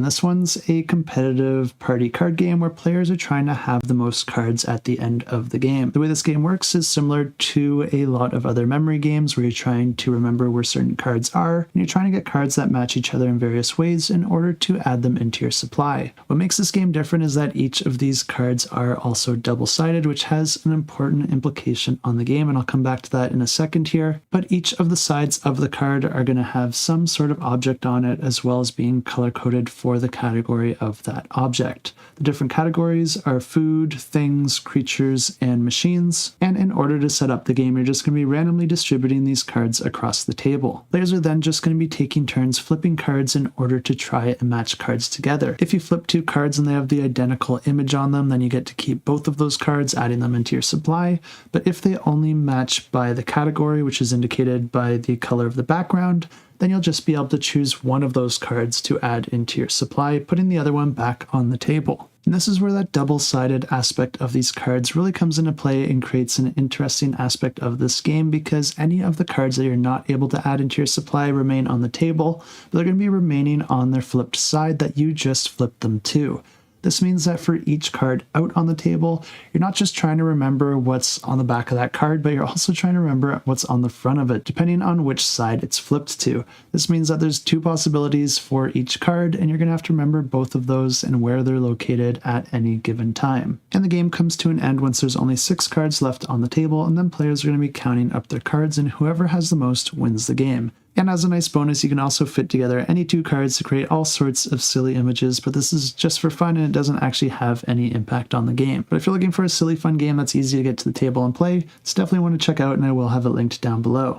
And this one's a competitive party card game where players are trying to have the most cards at the end of the game. The way this game works is similar to a lot of other memory games where you're trying to remember where certain cards are, and you're trying to get cards that match each other in various ways in order to add them into your supply. What makes this game different is that each of these cards are also double-sided, which has an important implication on the game, and I'll come back to that in a second here. But each of the sides of the card are going to have some sort of object on it, as well as being color-coded for the category of that object. The different categories are food, things, creatures, and machines, and in order to set up the game, you're just going to be randomly distributing these cards across the table. Players are then just going to be taking turns flipping cards in order to try and match cards together. If you flip 2 cards and they have the identical image on them, then you get to keep both of those cards, adding them into your supply. But if they only match by the category, which is indicated by the color of the background, then you'll just be able to choose one of those cards to add into your supply, putting the other one back on the table. And this is where that double-sided aspect of these cards really comes into play and creates an interesting aspect of this game, because any of the cards that you're not able to add into your supply remain on the table, but they're going to be remaining on their flipped side that you just flipped them to. This means that for each card out on the table, you're not just trying to remember what's on the back of that card, but you're also trying to remember what's on the front of it, depending on which side it's flipped to. This means that there's 2 possibilities for each card, and you're going to have to remember both of those and where they're located at any given time. And the game comes to an end once there's only 6 cards left on the table, and then players are going to be counting up their cards, and whoever has the most wins the game. And as a nice bonus, you can also fit together any 2 cards to create all sorts of silly images, but this is just for fun and it doesn't actually have any impact on the game. But if you're looking for a silly fun game that's easy to get to the table and play, it's definitely one to check out, and I will have it linked down below.